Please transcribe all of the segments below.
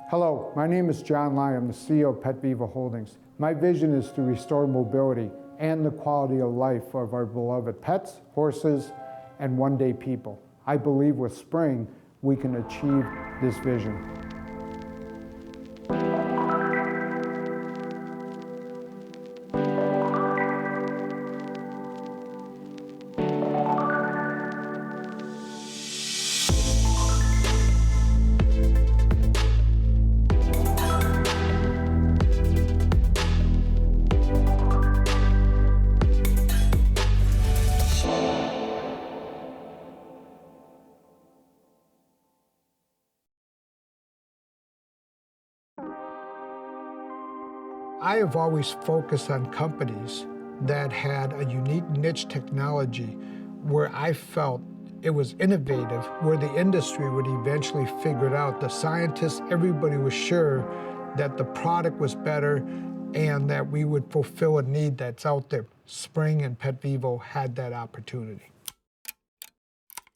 Hello, my name is John Lai. I'm the CEO of PetVivo Holdings. My vision is to restore mobility and the quality of life of our beloved pets, horses, and one-day people. I believe with Spring, we can achieve this vision. I have always focused on companies that had a unique niche technology where I felt it was innovative, where the industry would eventually figure it out. The scientists, everybody was sure that the product was better and that we would fulfill a need that's out there. Spring and PetVivo had that opportunity.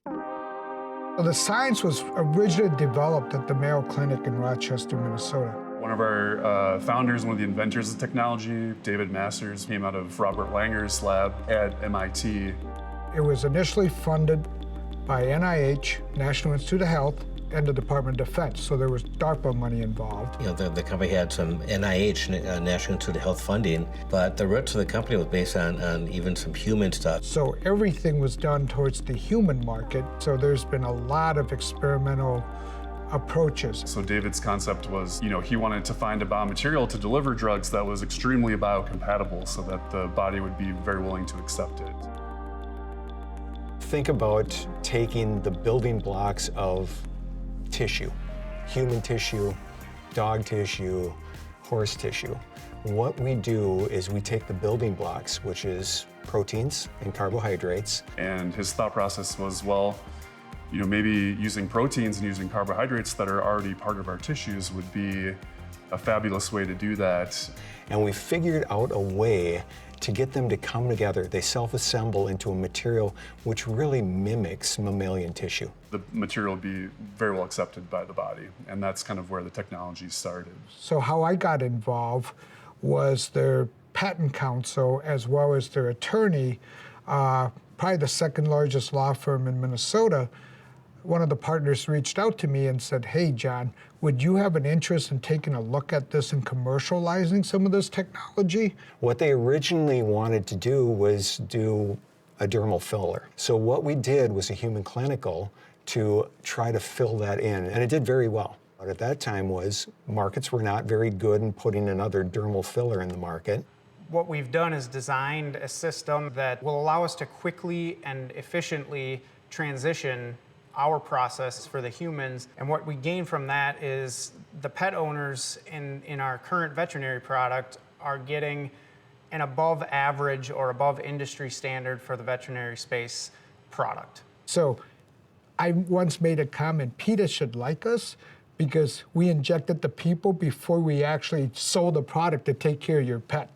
The science was originally developed at the Mayo Clinic in Rochester, Minnesota. One of our founders, one of the inventors of technology, David Masters, came out of Robert Langer's lab at MIT. It was initially funded by NIH, National Institute of Health, and the Department of Defense, so there was DARPA money involved. You know, the company had some NIH, National Institute of Health funding, but the roots of the company was based on even some human stuff. So everything was done towards the human market, so there's been a lot of experimental approaches. So David's concept was, he wanted to find a biomaterial to deliver drugs that was extremely biocompatible so that the body would be very willing to accept it. Think about taking the building blocks of tissue, human tissue, dog tissue, horse tissue. What we do is we take the building blocks, which is proteins and carbohydrates. And his thought process was, well, maybe using proteins and using carbohydrates that are already part of our tissues would be a fabulous way to do that. And we figured out a way to get them to come together. They self-assemble into a material which really mimics mammalian tissue. The material would be very well accepted by the body, and that's kind of where the technology started. So how I got involved was their patent counsel as well as their attorney, probably the second largest law firm in Minnesota. One of the partners reached out to me and said, hey, John, would you have an interest in taking a look at this and commercializing some of this technology? What they originally wanted to do was do a dermal filler. So what we did was a human clinical to try to fill that in, and it did very well. But at that time markets were not very good in putting another dermal filler in the market. What we've done is designed a system that will allow us to quickly and efficiently transition our process for the humans. And what we gain from that is the pet owners in our current veterinary product are getting an above average or above industry standard for the veterinary space product. So I once made a comment, PETA should like us because we injected the people before we actually sold the product to take care of your pet.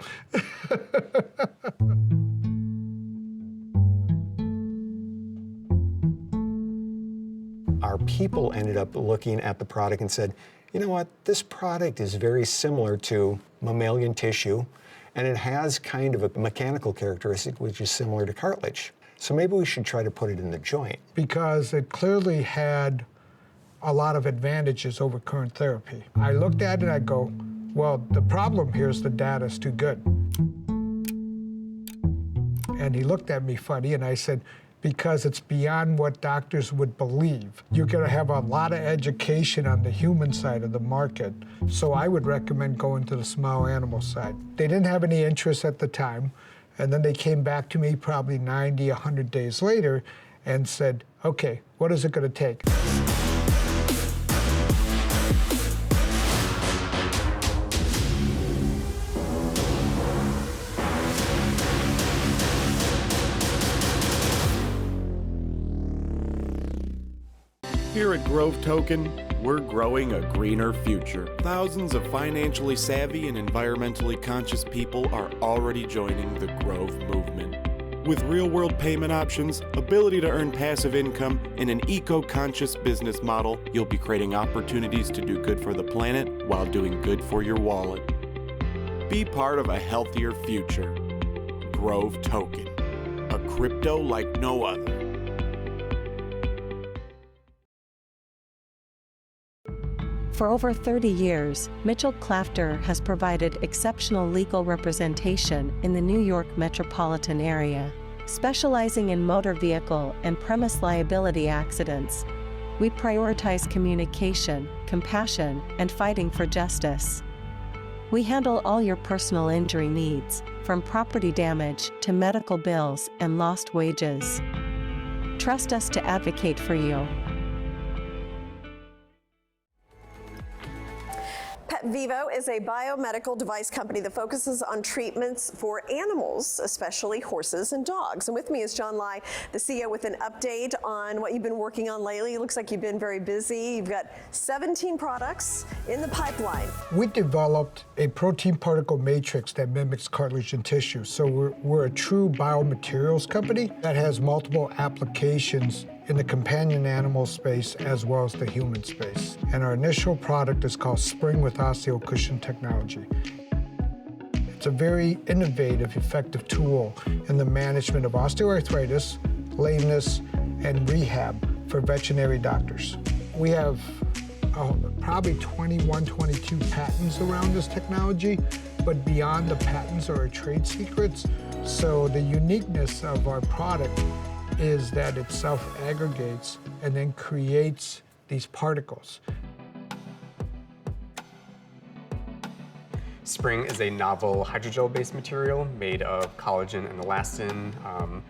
Our people ended up looking at the product and said, you know what, this product is very similar to mammalian tissue, and it has kind of a mechanical characteristic which is similar to cartilage. So maybe we should try to put it in the joint. Because it clearly had a lot of advantages over current therapy. I looked at it and I go, well, the problem here is the data's too good. And he looked at me funny and I said, because it's beyond what doctors would believe. You're gonna have a lot of education on the human side of the market, so I would recommend going to the small animal side. They didn't have any interest at the time, and then they came back to me probably 90, 100 days later and said, okay, what is it gonna take? Here at Grove Token, we're growing a greener future. Thousands of financially savvy and environmentally conscious people are already joining the Grove movement. With real-world payment options, ability to earn passive income, and an eco-conscious business model, you'll be creating opportunities to do good for the planet while doing good for your wallet. Be part of a healthier future. Grove Token, a crypto like no other. For over 30 years, Mitchell Clafter has provided exceptional legal representation in the New York metropolitan area. Specializing in motor vehicle and premise liability accidents, we prioritize communication, compassion, and fighting for justice. We handle all your personal injury needs, from property damage to medical bills and lost wages. Trust us to advocate for you. PetVivo is a biomedical device company that focuses on treatments for animals, especially horses and dogs. And with me is John Lai, the CEO, with an update on what you've been working on lately. It looks like you've been very busy. You've got 17 products in the pipeline. We developed a protein particle matrix that mimics cartilage and tissue. So we're a true biomaterials company that has multiple applications in the companion animal space as well as the human space. And our initial product is called Spring with OsteoCushion technology. It's a very innovative, effective tool in the management of osteoarthritis, lameness, and rehab for veterinary doctors. We have probably 21, 22 patents around this technology, but beyond the patents are our trade secrets. So the uniqueness of our product is that it self-aggregates and then creates these particles. Spring is a novel hydrogel-based material made of collagen and elastin,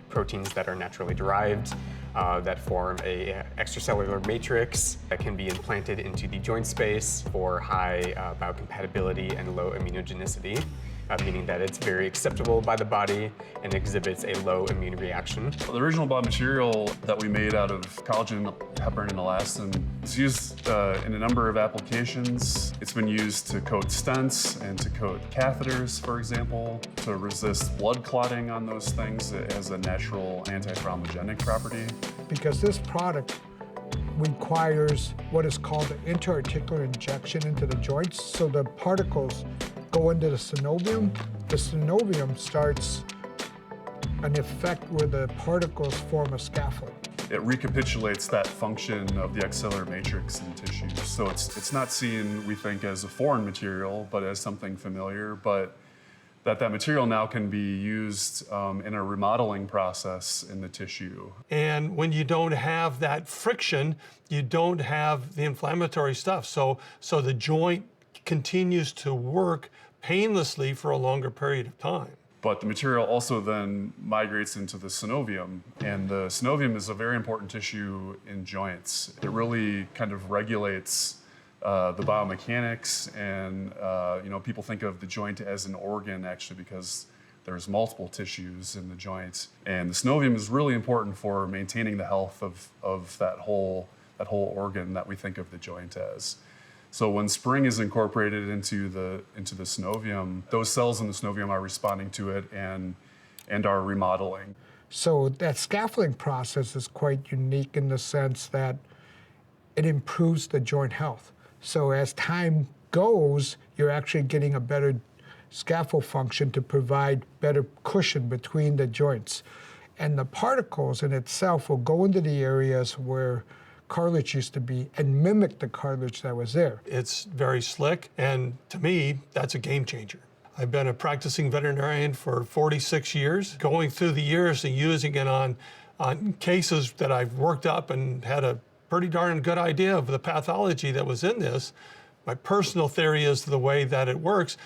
proteins that are naturally derived, that form a extracellular matrix that can be implanted into the joint space for high biocompatibility and low immunogenicity. Meaning that it's very acceptable by the body and exhibits a low immune reaction. The original biomaterial that we made out of collagen, heparin, and elastin is used in a number of applications. It's been used to coat stents and to coat catheters, for example, to resist blood clotting on those things. It has a natural anti-thrombogenic property. Because this product requires what is called an interarticular injection into the joints, so the particles go into the synovium. The synovium starts an effect where the particles form a scaffold. It recapitulates that function of the extracellular matrix in tissues. So it's not seen, we think, as a foreign material, but as something familiar, but that material now can be used in a remodeling process in the tissue. And when you don't have that friction, you don't have the inflammatory stuff. So the joint continues to work painlessly for a longer period of time. But the material also then migrates into the synovium, and the synovium is a very important tissue in joints. It really kind of regulates the biomechanics, and people think of the joint as an organ actually because there's multiple tissues in the joint, and the synovium is really important for maintaining the health of that whole organ that we think of the joint as. So when Spring is incorporated into the synovium, those cells in the synovium are responding to it and are remodeling. So that scaffolding process is quite unique in the sense that it improves the joint health. So as time goes, you're actually getting a better scaffold function to provide better cushion between the joints. And the particles in itself will go into the areas where cartilage used to be and mimic the cartilage that was there. It's very slick, and to me, that's a game changer. I've been a practicing veterinarian for 46 years. Going through the years and using it on cases that I've worked up and had a pretty darn good idea of the pathology that was in this, my personal theory is the way that it works,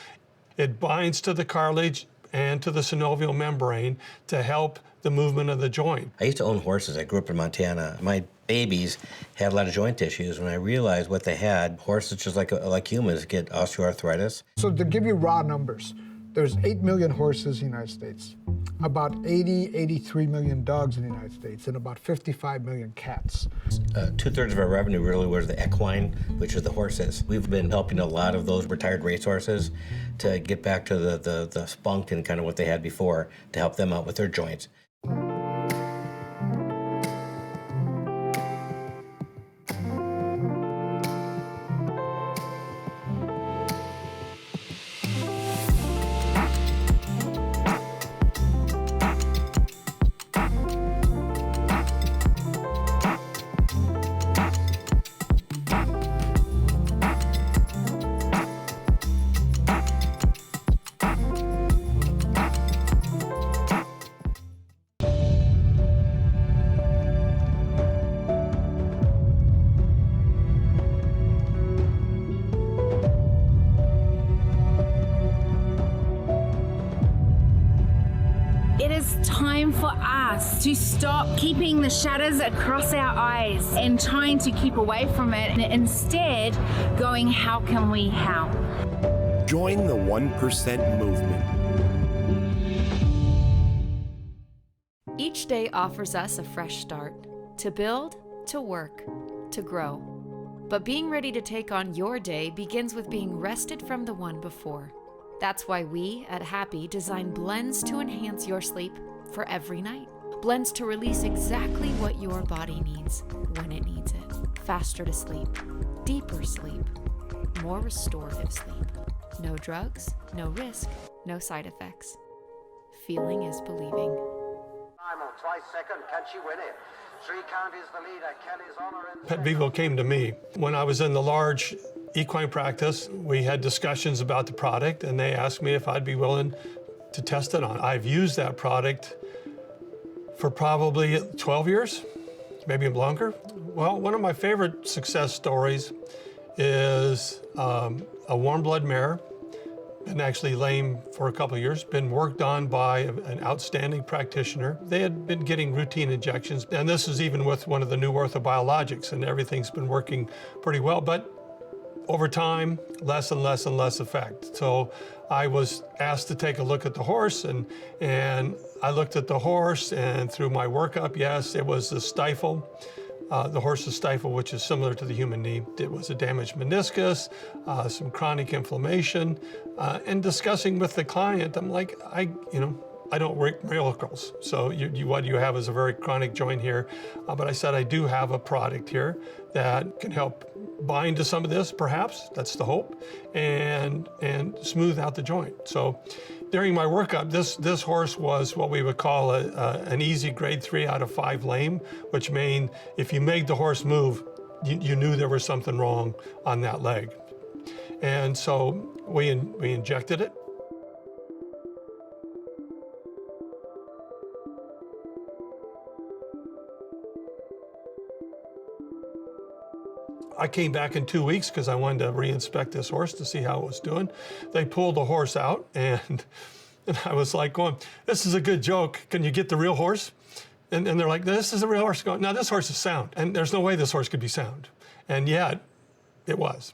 it binds to the cartilage and to the synovial membrane to help the movement of the joint. I used to own horses. I grew up in Montana. My babies had a lot of joint issues. When I realized what they had, horses, just like humans, get osteoarthritis. So to give you raw numbers, there's 8 million horses in the United States, about 83 million dogs in the United States, and about 55 million cats. 2/3 of our revenue really was the equine, which are the horses. We've been helping a lot of those retired racehorses to get back to the spunk and kind of what they had before to help them out with their joints. It is time for us to stop keeping the shutters across our eyes and trying to keep away from it, and instead going, how can we help? Join the 1% movement. Each day offers us a fresh start, to build, to work, to grow. But being ready to take on your day begins with being rested from the one before. That's why we at Happy design blends to enhance your sleep for every night. Blends to release exactly what your body needs when it needs it. Faster to sleep, deeper sleep, more restorative sleep. No drugs, no risk, no side effects. Feeling is believing. Twice second, can she win it? 3 count is the leader, Kelly's honor in PetVivo came to me when I was in the large equine practice. We had discussions about the product, and they asked me if I'd be willing to test it on. I've used that product for probably 12 years, maybe longer. Well, one of my favorite success stories is a warm blood mare, been actually lame for a couple of years, been worked on by an outstanding practitioner. They had been getting routine injections, and this is even with one of the new orthobiologics, and everything's been working pretty well. But over time, less and less and less effect. So I was asked to take a look at the horse, and I looked at the horse, and through my workup, yes, it was the stifle. The horse's stifle, which is similar to the human knee. It was a damaged meniscus, some chronic inflammation, and discussing with the client, I'm like, I don't work miracles. So what you have is a very chronic joint here. But I said, I do have a product here that can help bind to some of this, perhaps, that's the hope, and smooth out the joint. So during my workup, this horse was what we would call an easy grade 3 out of 5 lame, which means if you made the horse move, you knew there was something wrong on that leg. And so we injected it. I came back in 2 weeks because I wanted to re-inspect this horse to see how it was doing. They pulled the horse out, and I was like going, this is a good joke. Can you get the real horse? And they're like, this is a real horse. Going, no, this horse is sound. And there's no way this horse could be sound. And yet, it was.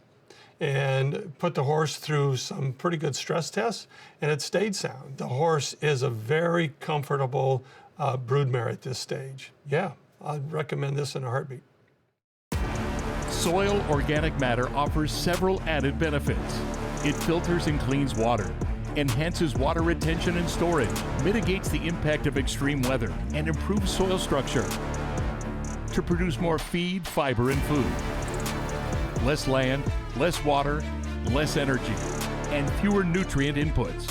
And put the horse through some pretty good stress tests, and it stayed sound. The horse is a very comfortable broodmare at this stage. Yeah, I'd recommend this in a heartbeat. Soil organic matter offers several added benefits. It filters and cleans water, enhances water retention and storage, mitigates the impact of extreme weather, and improves soil structure to produce more feed, fiber, and food. Less land, less water, less energy, and fewer nutrient inputs.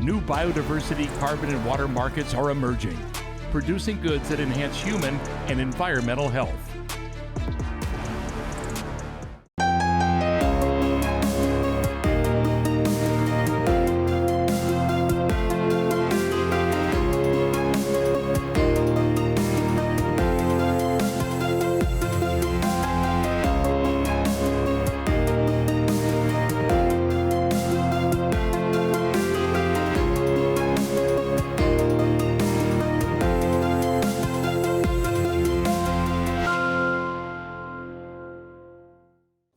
New biodiversity, carbon, and water markets are emerging, producing goods that enhance human and environmental health.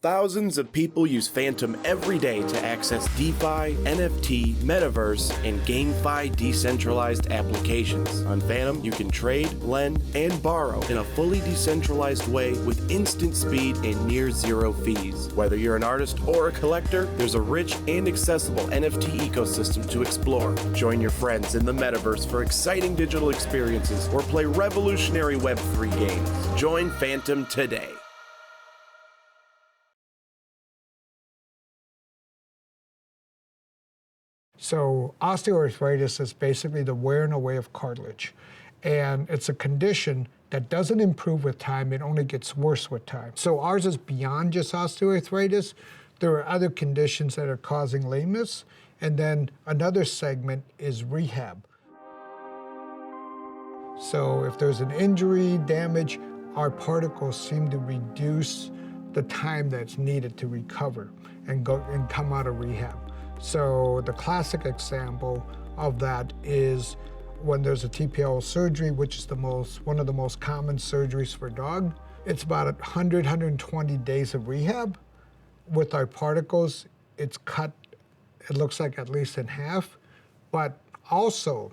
Thousands of people use Phantom every day to access DeFi, NFT, Metaverse, and GameFi decentralized applications. On Phantom, you can trade, lend, and borrow in a fully decentralized way with instant speed and near zero fees. Whether you're an artist or a collector, there's a rich and accessible NFT ecosystem to explore. Join your friends in the Metaverse for exciting digital experiences or play revolutionary Web3 games. Join Phantom today. So osteoarthritis is basically the wearing away of cartilage. And it's a condition that doesn't improve with time, it only gets worse with time. So ours is beyond just osteoarthritis. There are other conditions that are causing lameness. And then another segment is rehab. So if there's an injury, damage, our particles seem to reduce the time that's needed to recover and come out of rehab. So the classic example of that is when there's a TPL surgery, which is one of the most common surgeries for dog. It's about 100, 120 days of rehab. With our particles, it's cut, it looks like at least in half. But also,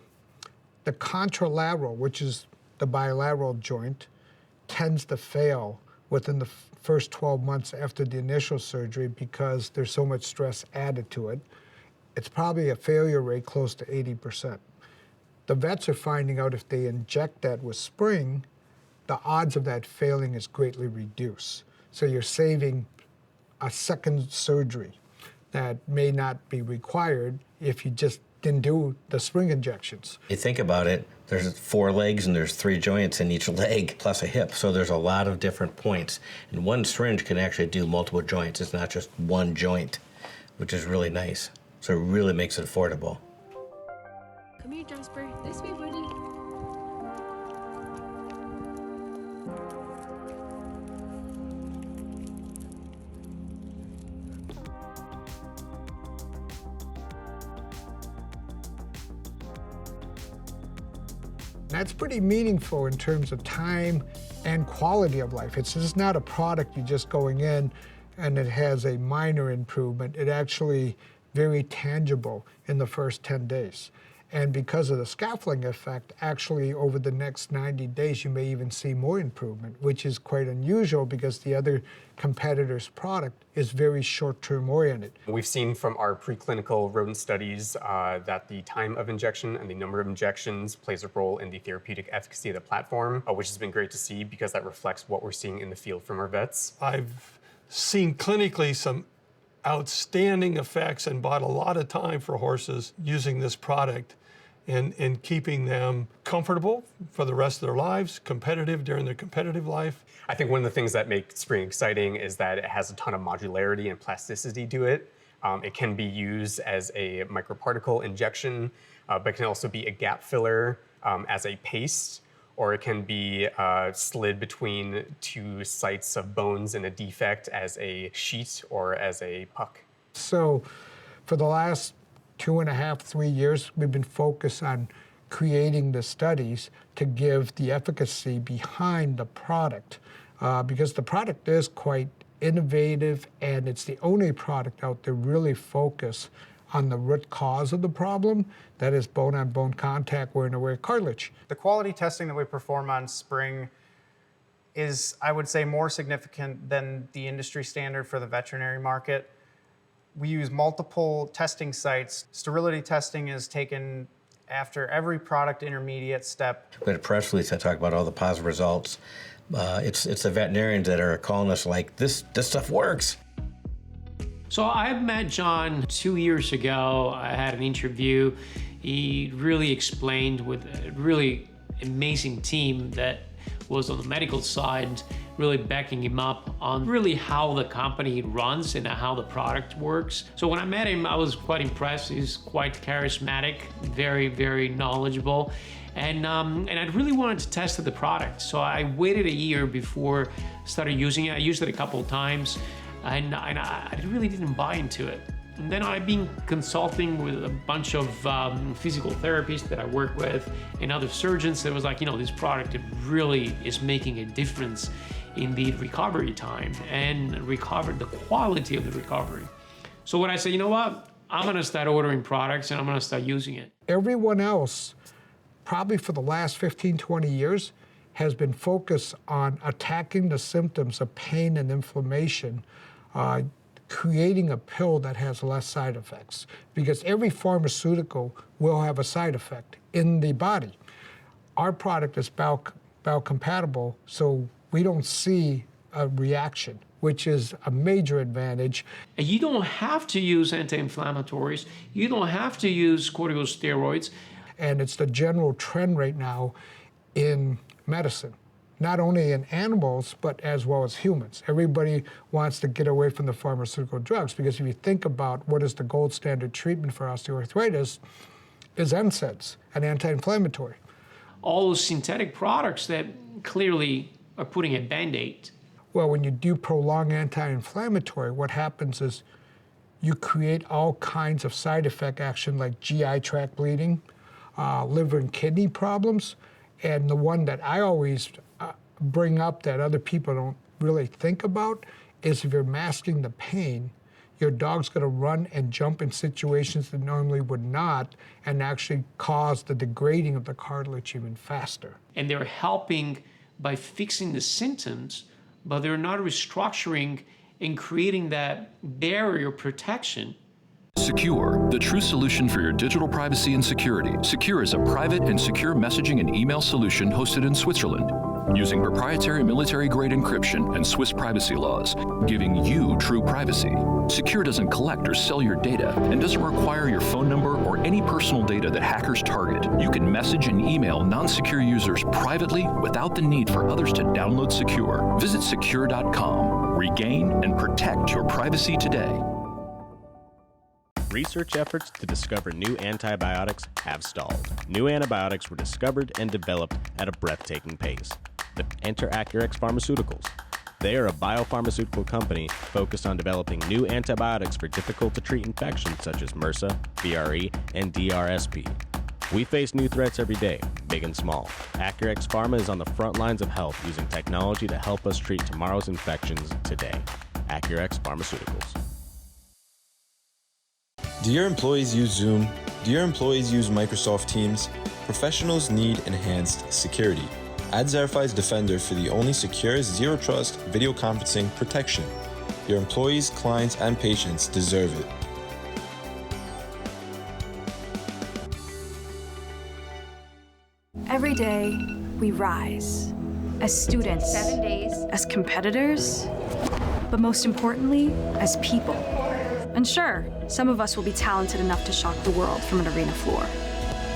the contralateral, which is the bilateral joint, tends to fail within the first 12 months after the initial surgery because there's so much stress added to it. It's probably a failure rate close to 80%. The vets are finding out if they inject that with spring, the odds of that failing is greatly reduced. So you're saving a second surgery that may not be required if you just didn't do the spring injections. You think about it, there's 4 legs and there's 3 joints in each leg, plus a hip. So there's a lot of different points. And one syringe can actually do multiple joints. It's not just one joint, which is really nice. So it really makes it affordable. Come here, Jasper. This way, buddy. That's pretty meaningful in terms of time and quality of life. It's just not a product you're just going in and it has a minor improvement. It actually very tangible in the first 10 days. And because of the scaffolding effect, actually over the next 90 days, you may even see more improvement, which is quite unusual because the other competitor's product is very short-term oriented. We've seen from our preclinical rodent studies that the time of injection and the number of injections plays a role in the therapeutic efficacy of the platform, which has been great to see because that reflects what we're seeing in the field from our vets. I've seen clinically some outstanding effects and bought a lot of time for horses using this product and keeping them comfortable for the rest of their lives, competitive during their competitive life. I think one of the things that makes Spring exciting is that it has a ton of modularity and plasticity to it. It can be used as a microparticle injection, but it can also be a gap filler as a paste, or it can be slid between 2 sites of bones in a defect as a sheet or as a puck. So for the last 2.5, 3 years, we've been focused on creating the studies to give the efficacy behind the product because the product is quite innovative and it's the only product out there really focused on the root cause of the problem, that is bone-on-bone contact, wearing away cartilage. The quality testing that we perform on Spring is, I would say, more significant than the industry standard for the veterinary market. We use multiple testing sites. Sterility testing is taken after every product intermediate step. We had a press release that talked about all the positive results. It's the veterinarians that are calling us like, this stuff works. So I met John 2 years ago. I had an interview. He really explained with a really amazing team that was on the medical side, really backing him up on really how the company runs and how the product works. So when I met him, I was quite impressed. He's quite charismatic, very, very knowledgeable. And I really wanted to test the product. So I waited a year before I started using it. I used it a couple of times. And I really didn't buy into it. And then I've been consulting with a bunch of physical therapists that I work with and other surgeons that was like, this product, it really is making a difference in the recovery time and the quality of the recovery. So when I say, you know what, I'm gonna start ordering products and I'm gonna start using it. Everyone else, probably for the last 15, 20 years, has been focused on attacking the symptoms of pain and inflammation, creating a pill that has less side effects. Because every pharmaceutical will have a side effect in the body. Our product is biocompatible, so we don't see a reaction, which is a major advantage. And you don't have to use anti-inflammatories. You don't have to use corticosteroids. And it's the general trend right now in medicine, not only in animals, but as well as humans. Everybody wants to get away from the pharmaceutical drugs, because if you think about what is the gold standard treatment for osteoarthritis, is NSAIDs, an anti-inflammatory. All those synthetic products that clearly are putting a Band-Aid. Well, when you do prolonged anti-inflammatory, what happens is you create all kinds of side effect action like GI tract bleeding, liver and kidney problems, and the one that I always bring up that other people don't really think about is if you're masking the pain, your dog's gonna run and jump in situations that normally would not, and actually cause the degrading of the cartilage even faster. And they're helping by fixing the symptoms, but they're not restructuring and creating that barrier protection. Secure, the true solution for your digital privacy and security. Secure is a private and secure messaging and email solution hosted in Switzerland, using proprietary military-grade encryption and Swiss privacy laws, giving you true privacy. Secure doesn't collect or sell your data and doesn't require your phone number or any personal data that hackers target. You can message and email non-secure users privately without the need for others to download Secure. Visit secure.com. Regain and protect your privacy today. Research efforts to discover new antibiotics have stalled. New antibiotics were discovered and developed at a breathtaking pace. Enter Acurx Pharmaceuticals. They are a biopharmaceutical company focused on developing new antibiotics for difficult-to-treat infections such as MRSA, VRE, and DRSP. We face new threats every day, big and small. Acurx Pharma is on the front lines of health using technology to help us treat tomorrow's infections today. Acurx Pharmaceuticals. Do your employees use Zoom? Do your employees use Microsoft Teams? Professionals need enhanced security. Add Zarify's Defender for the only secure, zero-trust video conferencing protection. Your employees, clients, and patients deserve it. Every day, we rise. As students, 7 days, as competitors, but most importantly, as people. And sure, some of us will be talented enough to shock the world from an arena floor.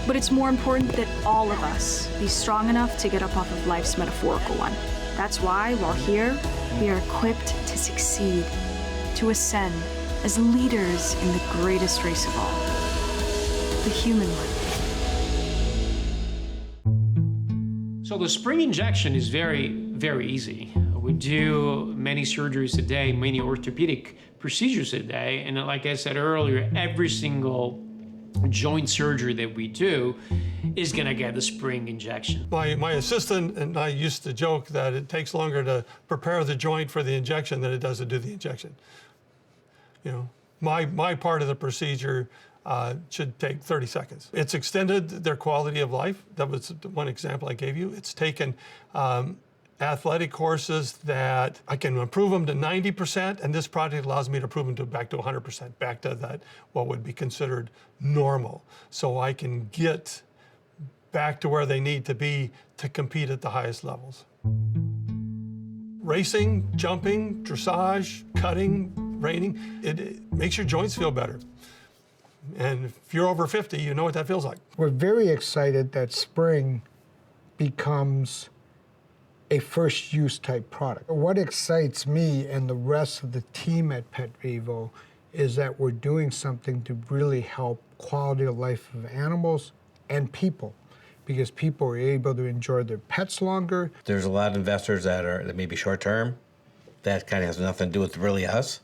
But it's more important that all of us be strong enough to get up off of life's metaphorical one. That's why, while here, we are equipped to succeed, to ascend as leaders in the greatest race of all, the human one. So the spring injection is very, very easy. We do many surgeries a day, many orthopedic procedures a day, and like I said earlier, every single joint surgery that we do is gonna get the spring injection. My assistant and I used to joke that it takes longer to prepare the joint for the injection than it does to do the injection. You know, my part of the procedure should take 30 seconds. It's extended their quality of life. That was one example I gave you. It's taken athletic horses that I can improve them to 90%, and this product allows me to improve them back to 100%, back to that what would be considered normal. So I can get back to where they need to be to compete at the highest levels. Racing, jumping, dressage, cutting, reining, it makes your joints feel better. And if you're over 50, you know what that feels like. We're very excited that spring becomes a first use type product. What excites me and the rest of the team at PetVivo is that we're doing something to really help quality of life of animals and people, because people are able to enjoy their pets longer. There's a lot of investors that may be short term. That kind of has nothing to do with really us.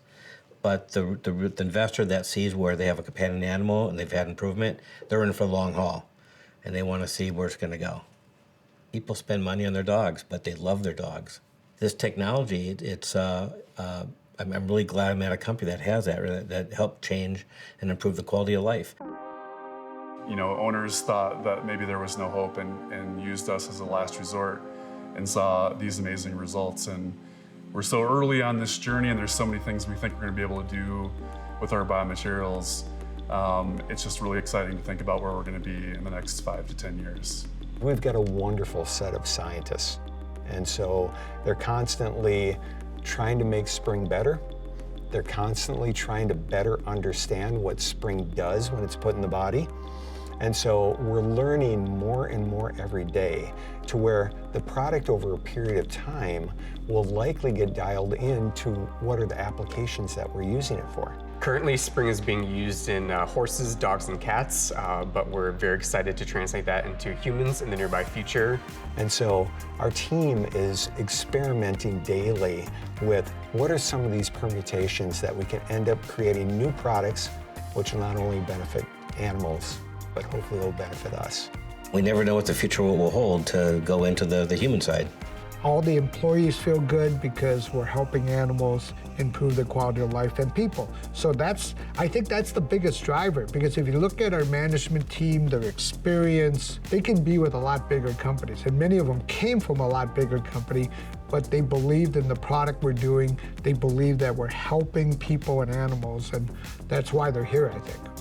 But the investor that sees where they have a companion animal and they've had improvement, they're in for the long haul, and they want to see where it's going to go. People spend money on their dogs, but they love their dogs. this technology, I'm really glad I'm at a company that has that helped change and improve the quality of life. You know, owners thought that maybe there was no hope and used us as a last resort and saw these amazing results. And we're so early on this journey, and there's so many things we think we're going to be able to do with our biomaterials. It's just really exciting to think about where we're going to be in the next 5 to 10 years. We've got a wonderful set of scientists, and so they're constantly trying to make spring better. They're constantly trying to better understand what spring does when it's put in the body. And so we're learning more and more every day to where the product over a period of time will likely get dialed into what are the applications that we're using it for. Currently, spring is being used in horses, dogs, and cats, but we're very excited to translate that into humans in the nearby future. And so our team is experimenting daily with what are some of these permutations that we can end up creating new products which will not only benefit animals, but hopefully will benefit us. We never know what the future will hold to go into the human side. All the employees feel good because we're helping animals improve the quality of life and people. So I think that's the biggest driver, because if you look at our management team, their experience, they can be with a lot bigger companies. And many of them came from a lot bigger company, but they believed in the product we're doing. They believe that we're helping people and animals, and that's why they're here, I think.